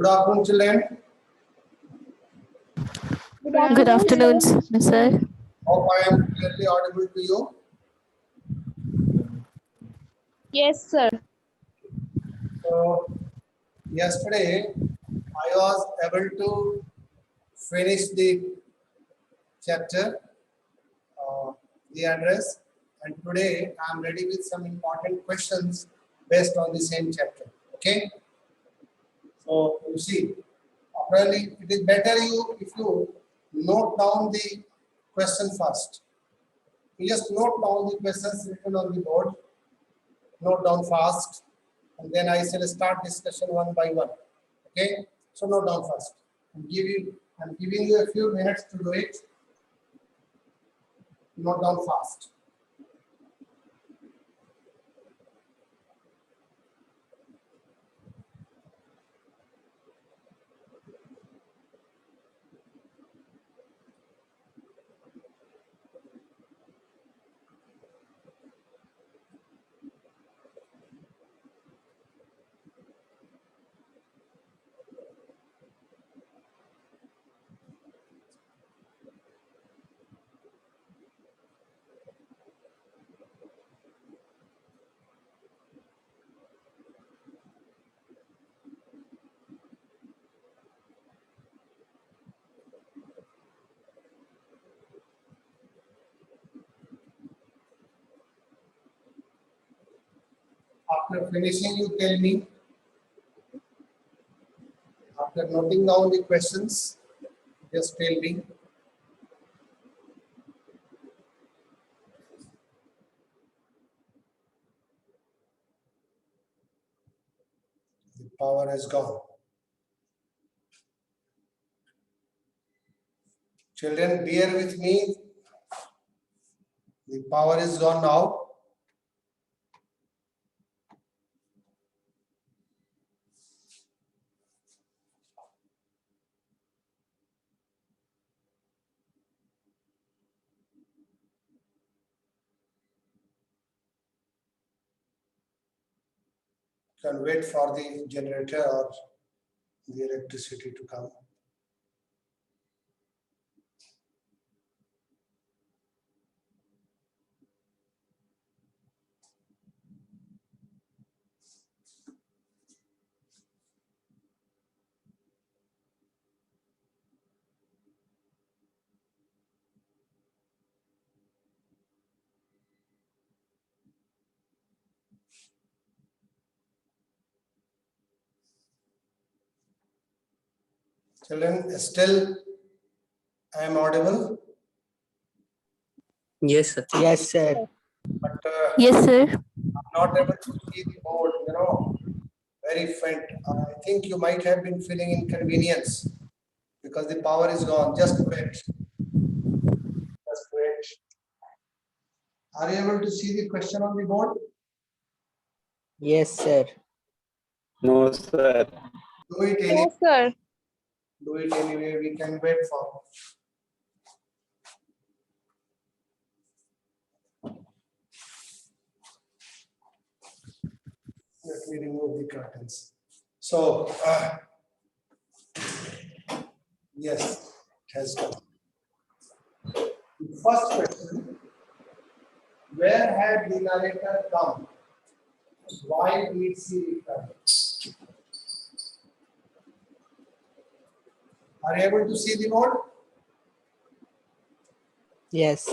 Good afternoon, children. Good afternoon, sir. Hope I am clearly audible to you. Yes, sir. So, yesterday I was able to finish the chapter, the address, and today I am ready with some important questions based on the same chapter. Okay. So, you see, apparently it is better if you note down the question first. You just note down the questions written on the board, note down fast, and then I shall start discussion one by one. Okay, so note down first. I'm giving you a few minutes to do it. Note down fast. After finishing, you tell me. After noting down the questions, just tell me. The power has gone. Children, bear with me. The power is gone now. You can wait for the generator or the electricity to come. Children, still I am audible, Yes, sir. Yes, sir. but Yes, sir. I'm not able to see the board, very faint. I think you might have been feeling inconvenience because the power is gone. Just wait. Just wait. Are you able to see the question on the board? Yes, sir. No, sir. Do it anyway. Yes, sir. Do it anyway. We can wait for. Let me remove the curtains. So, yes, it has gone. The first question, where had the narrator come? Why did she return? Are you able to see the board? Yes.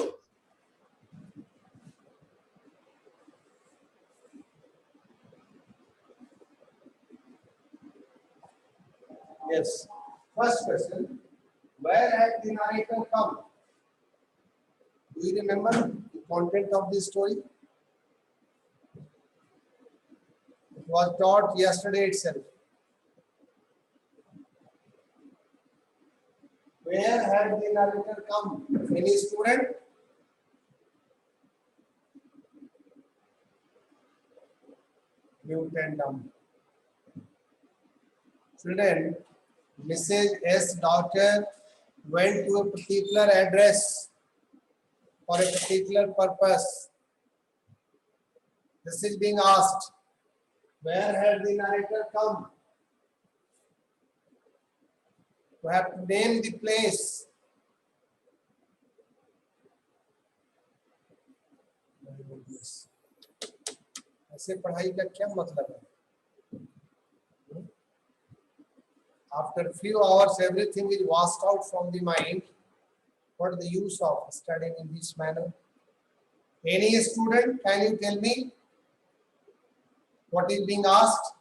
Yes. First question, where had the narrator come? Do you remember the content of this story? It was taught yesterday itself. Where had the narrator come? Any student? Mute and dumb. Children, Mrs. S. daughter went to a particular address for a particular purpose. This is being asked. Where had the narrator come? You have to name the place. ऐसे पढ़ाई का क्या मतलब है? After few hours, everything is washed out from the mind. What is the use of studying in this manner? Any student, can you tell me what is being asked?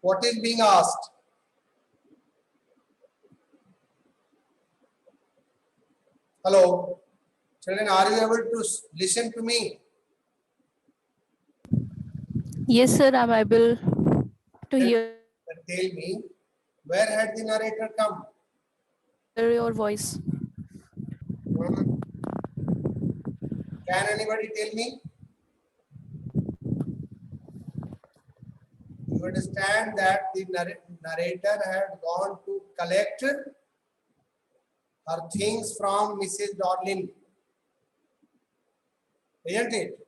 What is being asked? Hello, children, are you able to listen to me? Yes, sir. I'm able to hear Tell me, where had the narrator come? your voice. Can anybody tell me? You understand that the narrator had gone to collect her things from Mrs. Dorlin. Isn't it?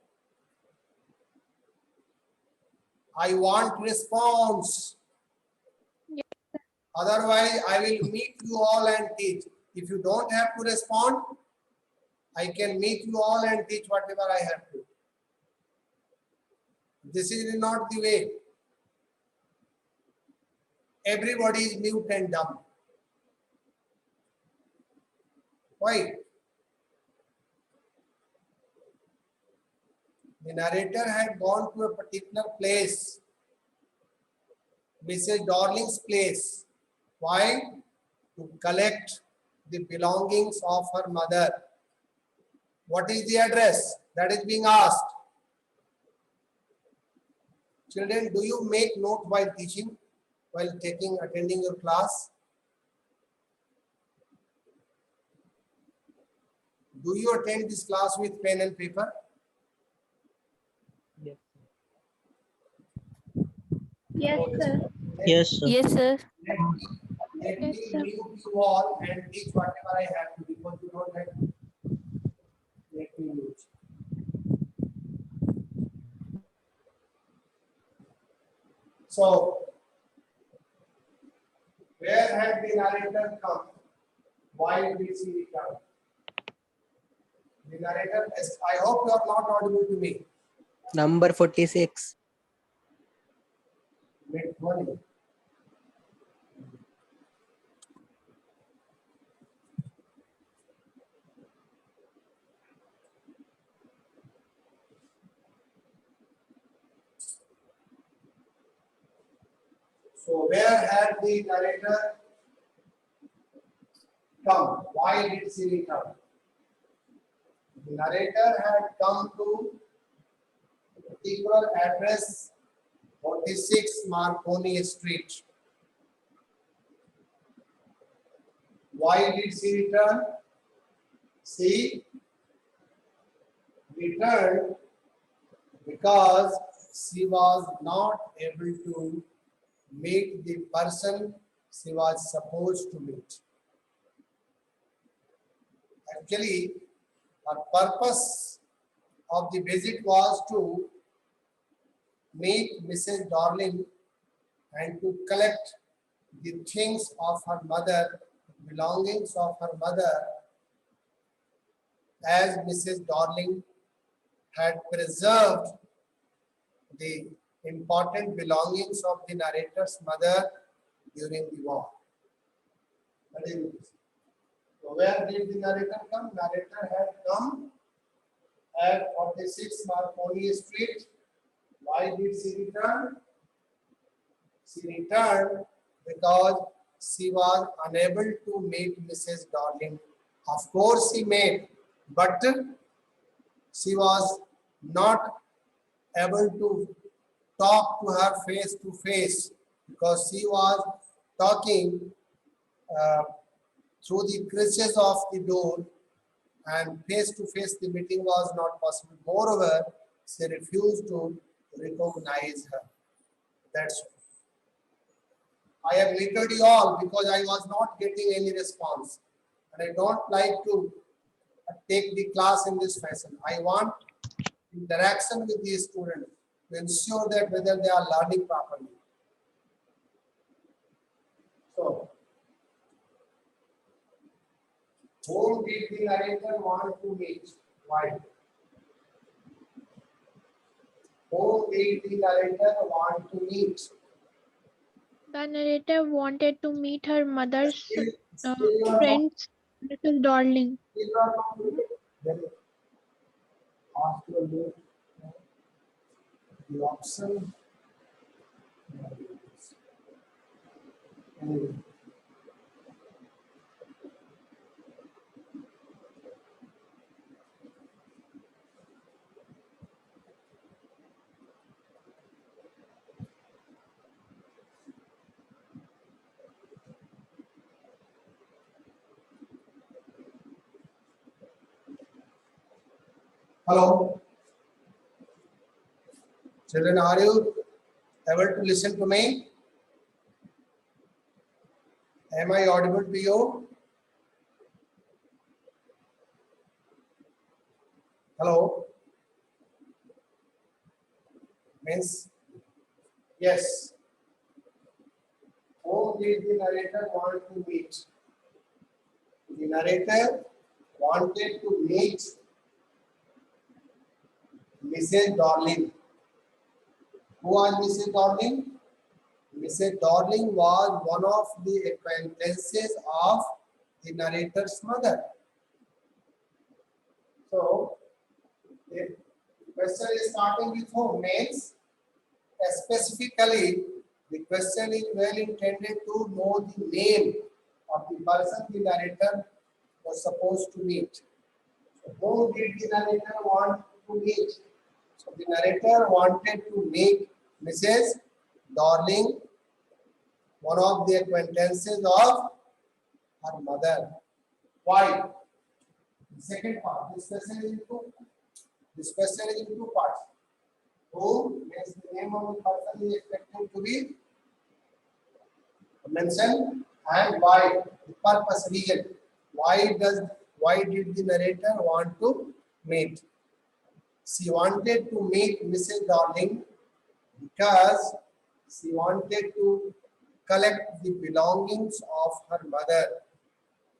I want response. Otherwise, I will meet you all and teach. If you don't have to respond, I can meet you all and teach whatever I have to. This is not the way. Everybody is mute and dumb. Why? The narrator had gone to a particular place, Mrs. Darling's place. Why? To collect the belongings of her mother. What is the address? That is being asked. Children, do you make note while teaching, while attending your class? Do you attend this class with pen and paper? Yes. Yes, sir. Yes, sir. Yes, sir. Let me Yes, sir. mute you all and teach whatever I have to because you don't have to. Let me mute. So, where had the narrator come? Why did she return? The narrator, I hope you are not audible to me. Number 46. Mid-20. So where had the narrator come? Why did she return? The narrator had come to a particular address 46 Marconi Street. Why did she return? She returned because she was not able to meet the person she was supposed to meet. Actually, her purpose of the visit was to meet Mrs. Darling and to collect the things of her mother, belongings of her mother, as Mrs. Darling had preserved the important belongings of the narrator's mother during the war. That is it. So where did the narrator come? Narrator had come at 46 Marconi Street. Why did she return? She returned because she was unable to meet Mrs. Darling. Of course she met, but she was not able to talk to her face to face because she was talking through the creases of the door, and face to face the meeting was not possible. Moreover, she refused to recognize her. That's all. I have muted you all because I was not getting any response, and I don't like to take the class in this fashion. I want interaction with the students to ensure that whether they are learning properly. So, Whom did the narrator want to meet? Why? Whom did the narrator want to meet? The narrator wanted to meet her mother's Still you are not, friends, Mrs. Darling. still you are not doing it. Then ask your look, the option. And hello, children, are you able to listen to me? Am I audible to you? Hello? Means, yes. Whom did the narrator want to meet? The narrator wanted to meet Mrs. Darling. Who was Mrs. Darling? Mrs. Darling was one of the acquaintances of the narrator's mother. So, the question is starting with whom means specifically the question is well intended to know the name of the person the narrator was supposed to meet. So, whom did the narrator want to meet? So, the narrator wanted to meet Mrs. Darling, one of the acquaintances of her mother. Why? The second part, this question is in two parts. Who means the name of the person is expected to be mentioned, and why, the purpose, reason. Why did the narrator want to meet? She wanted to meet Mrs. Darling because she wanted to collect the belongings of her mother,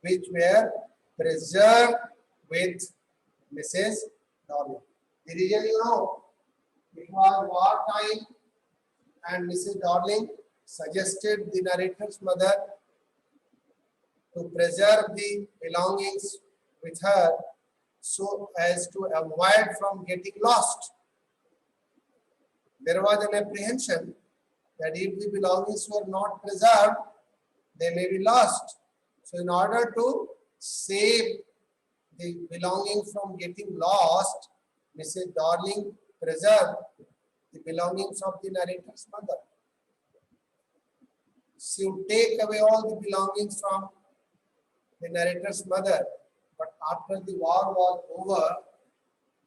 which were preserved with Mrs. Darling. The reason you know, it was war time and Mrs. Darling suggested the narrator's mother to preserve the belongings with her so as to avoid from getting lost. There was an apprehension that if the belongings were not preserved, they may be lost. So in order to save the belongings from getting lost, Mrs. Darling preserved the belongings of the narrator's mother. She would take away all the belongings from the narrator's mother, but after the war was over,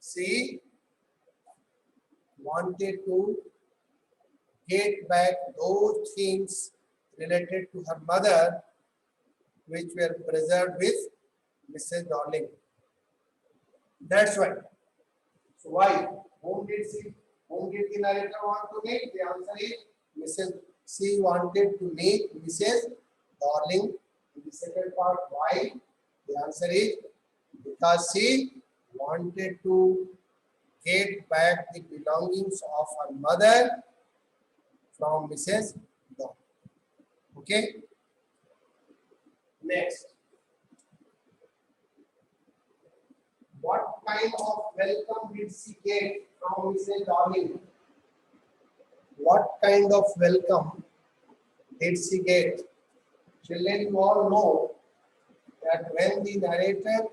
she wanted to get back those things related to her mother which were preserved with Mrs. Darling. That's why. So why? Whom did the narrator want to meet? The answer is she wanted to meet Mrs. Darling. In the second part, why? The answer is because she wanted to get back the belongings of her mother from Mrs. Darling. Okay? Next. What kind of welcome did she get from Mrs. Darling? What kind of welcome did she get? Children, you all know that when the narrator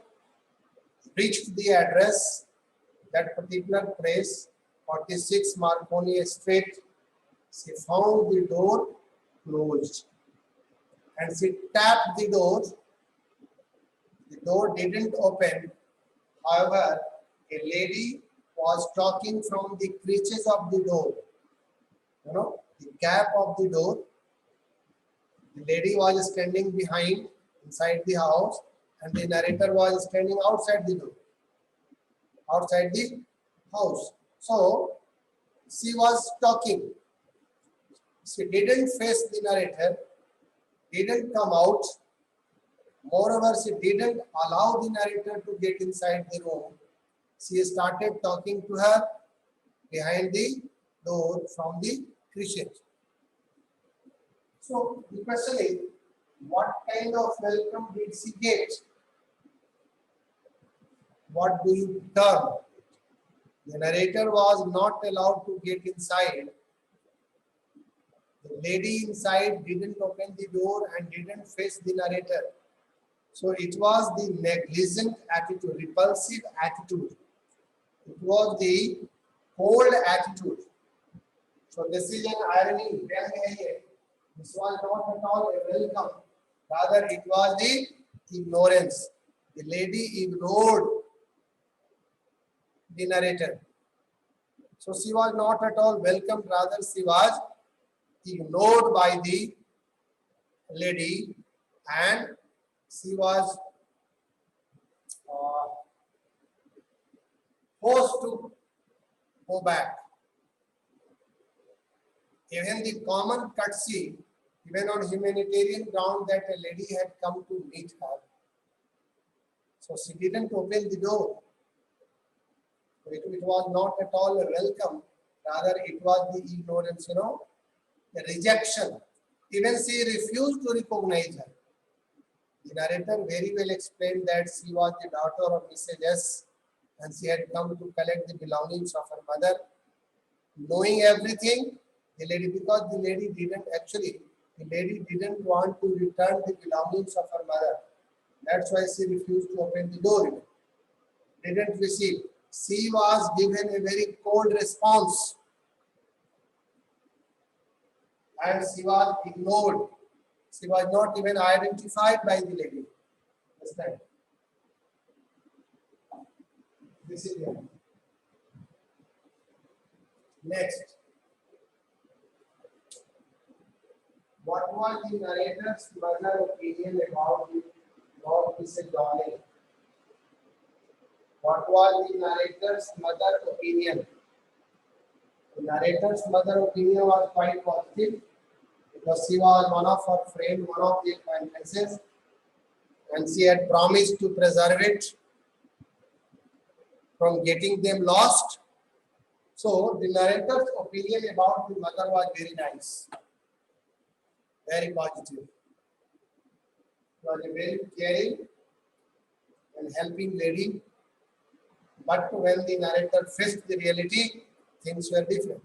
reached the address, that particular place, 46 Marconi Street, she found the door closed and she tapped the door. The door didn't open. However, a lady was talking from the creases of the door. You know, the gap of the door. The lady was standing behind, inside the house, and the narrator was standing outside the door, outside the house. So, she was talking. She didn't face the narrator, didn't come out, Moreover, she didn't allow the narrator to get inside the room. She started talking to her behind the door from the kitchen. So the question is, what kind of welcome did she get? What do you term? The narrator was not allowed to get inside. The lady inside didn't open the door and didn't face the narrator. So it was the negligent attitude, repulsive attitude. It was the cold attitude. So this is an irony. This was not at all a welcome. Rather, it was the ignorance. The lady ignored the narrator. So she was not at all welcomed. Rather, she was ignored by the lady, and she was forced to go back. Even the common courtesy, even on humanitarian ground, that a lady had come to meet her. So she didn't open the door. It was not at all a welcome. Rather, it was the ignorance, the rejection. Even she refused to recognize her. The narrator very well explained that she was the daughter of Mrs. S. and she had come to collect the belongings of her mother. Knowing everything, the lady didn't want to return the belongings of her mother. That's why she refused to open the door. Didn't receive. She was given a very cold response. And she was ignored. She was not even identified by the lady. Understand? This is the next. What was the narrator's mother opinion about Mrs. Darling? What was the narrator's mother opinion? The narrator's mother opinion was quite positive because she was one of her friends, one of the acquaintances, and she had promised to preserve it from getting them lost. So the narrator's opinion about the mother was very nice, very positive. She was a very caring and helping lady. But when the narrator faced the reality, things were different.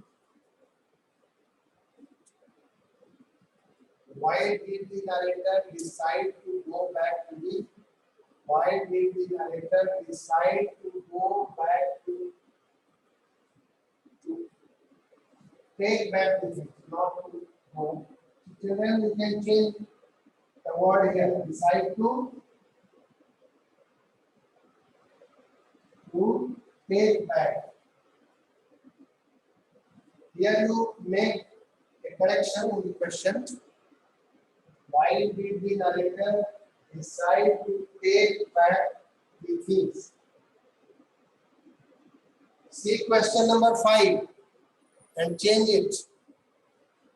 Why did the narrator decide to go back to the? Why did the narrator decide to go back to take back the things, not to go? Children, you can change the word here. Decide to take back. Here you make a correction in the question. Why did the narrator decide to take back the things? See question number 5 and change it.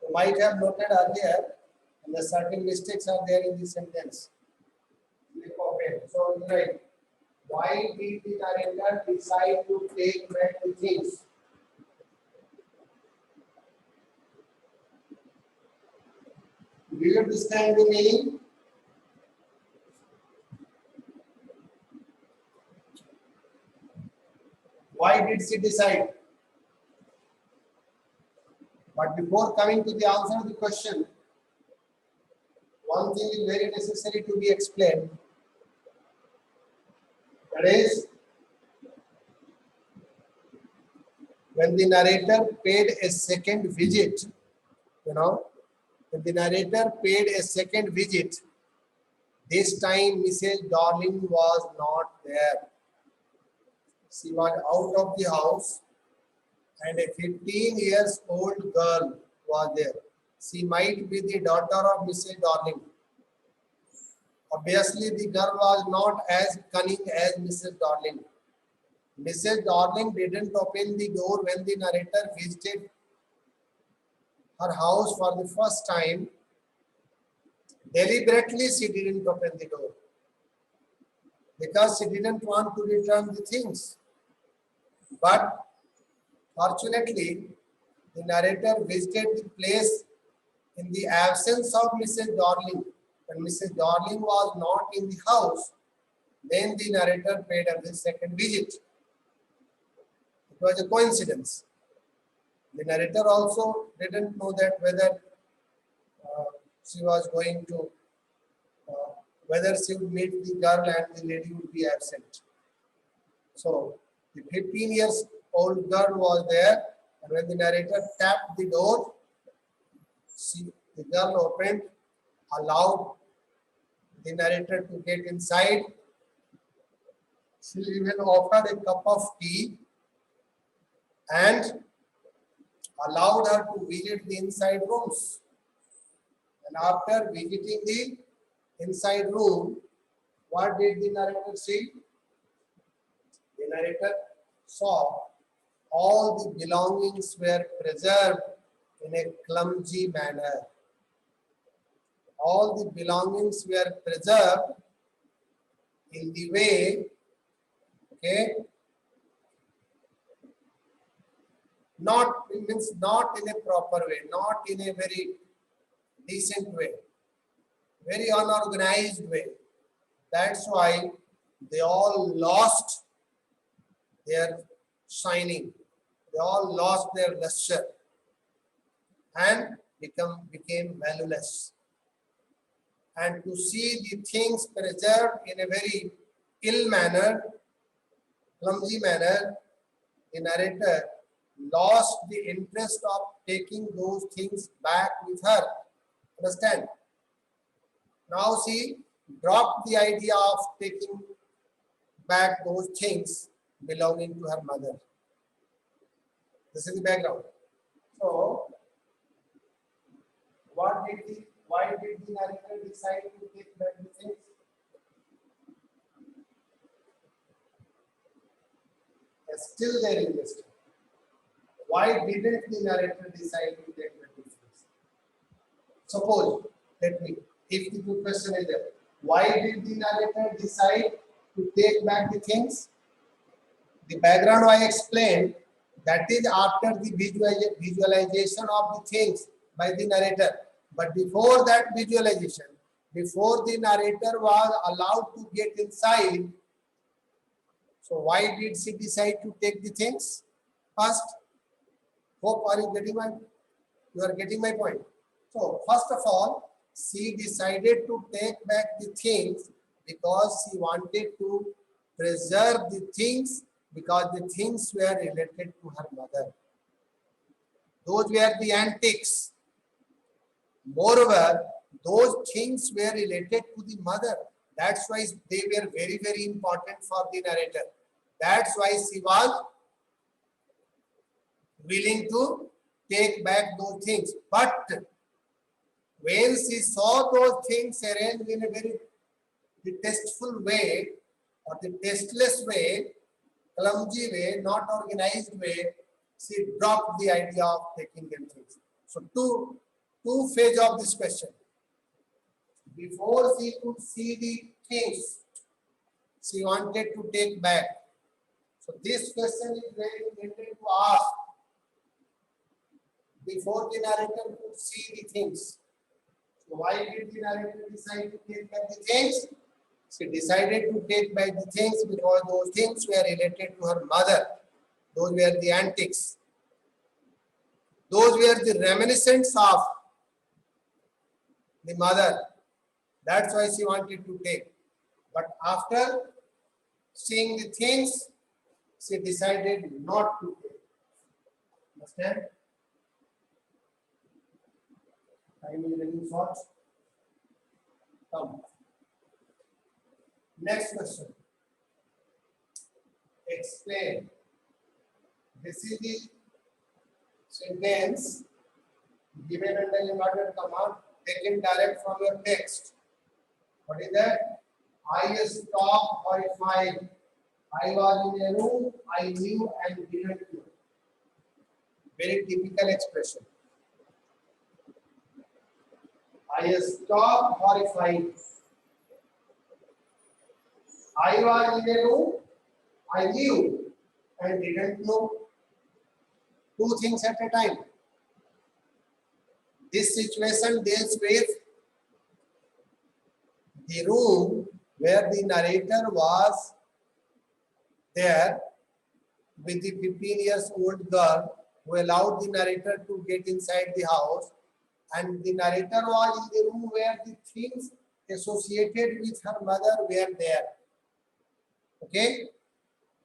You might have noted earlier, and the certain mistakes are there in the sentence. Click open. So right. Why did the narrator decide to take back the things? Do you understand the meaning? Why did she decide? But before coming to the answer of the question, one thing is very necessary to be explained. That is, when the narrator paid a second visit, when the narrator paid a second visit, this time Mrs. Darling was not there. She was out of the house and a 15-year-old girl was there. She might be the daughter of Mrs. Darling. Obviously, the girl was not as cunning as Mrs. Darling. Mrs. Darling didn't open the door when the narrator visited her house for the first time. Deliberately, she didn't open the door. because she didn't want to return the things. But fortunately, the narrator visited the place in the absence of Mrs. Darling. When Mrs. Darling was not in the house, then the narrator paid a second visit. It was a coincidence. The narrator also didn't know that whether she was going to, whether she would meet the girl and the lady would be absent. So the 15 years old girl was there, and when the narrator tapped the door, the girl opened, allowed the narrator to get inside. She even offered a cup of tea and allowed her to visit the inside rooms. And after visiting the inside room, what did the narrator see? The narrator saw all the belongings were preserved in a clumsy manner. All the belongings were preserved in the way, okay, not in a proper way, not in a very decent way, very unorganized way. That's why they all lost their shining. They all lost their luster and became valueless. And to see the things preserved in a very ill manner, clumsy manner, the narrator lost the interest of taking those things back with her. Understand? Now she dropped the idea of taking back those things belonging to her mother. This is the background. So, why did the narrator decide to take back the things? Still there in this. Why didn't the narrator decide to take back the things? Suppose, if the question is there, why did the narrator decide to take back the things? The background I explained, that is after the visualization of the things by the narrator. But before that visualization, before the narrator was allowed to get inside, so why did she decide to take the things first? Hope you are getting my point. So first of all, she decided to take back the things because she wanted to preserve the things, because the things were related to her mother. Those were the antiques. Moreover, those things were related to the mother. That's why they were very, very important for the narrator. That's why she was willing to take back those things. But when she saw those things arranged in a very detestful way, or the tasteless way, clumsy way, not organized way, she dropped the idea of taking them things. So two phases of this question. Before she could see the things, she wanted to take back. So this question is very intended to ask before the narrator could see the things. So why did the narrator decide to take back the things? She decided to take back the things because those things were related to her mother. Those were the antiques. Those were the reminiscence of the mother. That's why she wanted to take. But after seeing the things, she decided not to take. Understand? Time is running short. Come. Next question. Explain. This is the sentence given under inverted comma taken direct from your text. What is that? I stopped horrified. I was in a room I knew and didn't know. Very typical expression. I stopped horrified. I was in a room, I knew and didn't know. Two things at a time. This situation deals with the room where the narrator was there with the 15 years old girl who allowed the narrator to get inside the house, and the narrator was in the room where the things associated with her mother were there. Okay,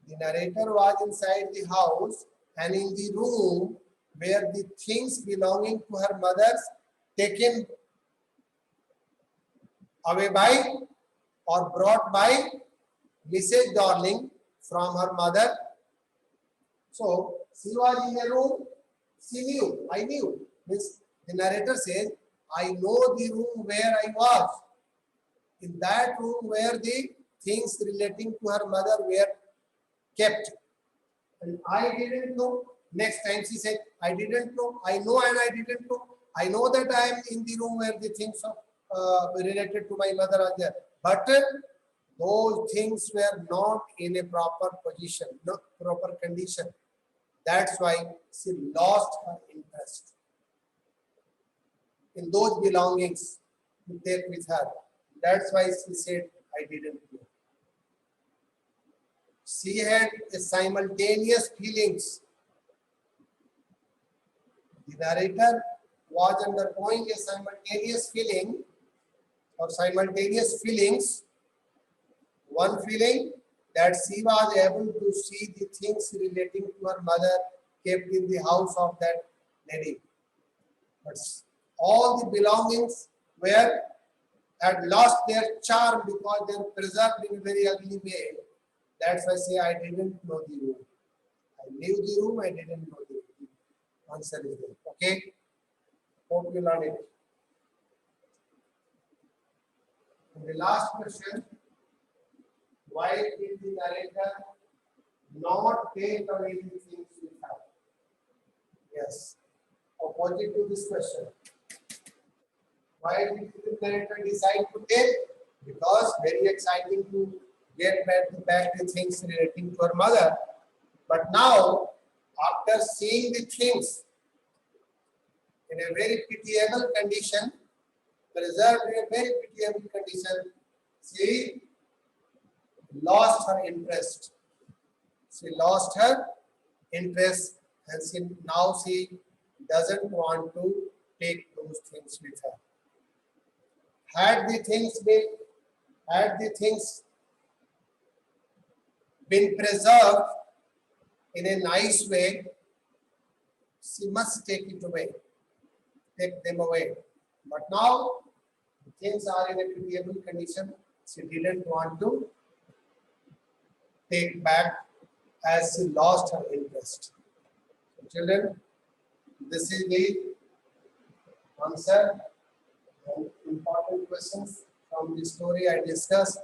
the narrator was inside the house and in the room where the things belonging to her mother taken away by or brought by Mrs. Darling from her mother. So she was in a room, she knew, I knew. Means the narrator says, I know the room where I was. In that room where the things relating to her mother were kept. And I didn't know. Next time she said, I didn't know. I know and I didn't know. I know that I am in the room where the things of, related to my mother are there. But those things were not in a proper position, not proper condition. That's why she lost her interest in those belongings to take with her. That's why she said, I didn't know. She had a simultaneous feelings. The narrator was undergoing a simultaneous feeling or simultaneous feelings. One feeling that she was able to see the things relating to her mother kept in the house of that lady. But all the belongings had lost their charm because they were preserved in a very ugly way. That's why I say I didn't know the room. I knew the room, I didn't know the room. Answer is there. Okay? Hope you learn it. And the last question, why did the narrator not take away the things we have? Yes. Opposite to this question. Why did the narrator decide to take? Because very exciting to get back the things relating to her mother. But now, after seeing the things in a very pitiable condition, preserved in a very pitiable condition, she lost her interest. She lost her interest and now she doesn't want to take those things with her. Had the things been preserved in a nice way, she must take them away. But now things are in a pitiable condition. She didn't want to take back as she lost her interest. So children, this is the answer and important questions from the story I discussed.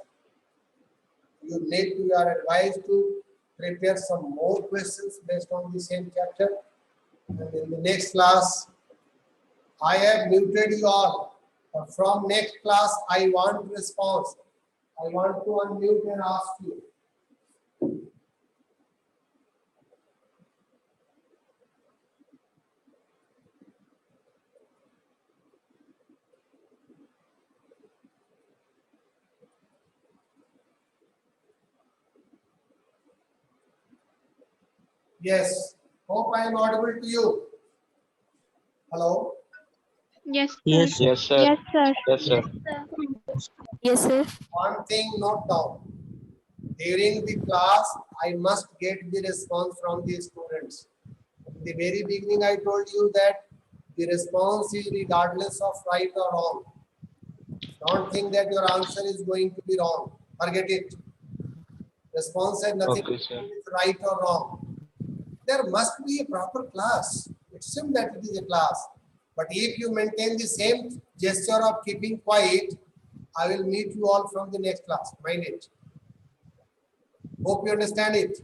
You are advised to prepare some more questions based on the same chapter. And in the next class, I have muted you all. But from next class, I want response. I want to unmute and ask you. Yes. Hope I am audible to you. Hello. Yes, sir. Yes, sir. Yes, sir. Yes, sir. Yes, sir. Yes, sir. One thing note down. During the class, I must get the response from the students. In the very beginning, I told you that the response is regardless of right or wrong. Don't think that your answer is going to be wrong. Forget it. Response has nothing Okay, to sir. do with right or wrong. There must be a proper class. It seems that it is a class. But if you maintain the same gesture of keeping quiet, I will meet you all from the next class. Mind it. Hope you understand it.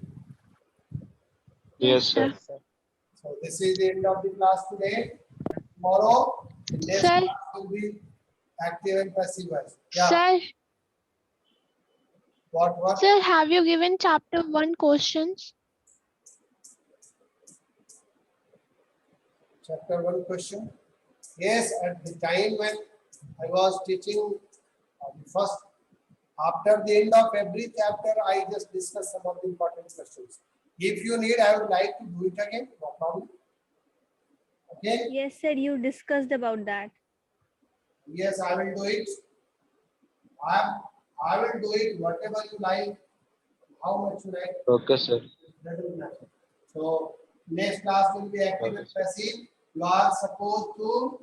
Yes, sir. So this is the end of the class today. Tomorrow, the next Sir. class will be active and passive voice. Yeah. Sir, What? Sir, have you given chapter 1 questions? Chapter 1 question. Yes, at the time when I was teaching the first, after the end of every chapter, I just discuss some of the important questions. If you need, I would like to do it again. No problem. Okay. Yes, sir, you discussed about that. Yes, I will do it. I will do it whatever you like, how much you like. Okay, sir. That will matter. So next class will be active and passive. You are supposed to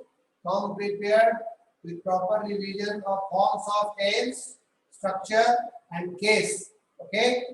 come prepared with proper revision of forms of tense, structure, and case. Okay.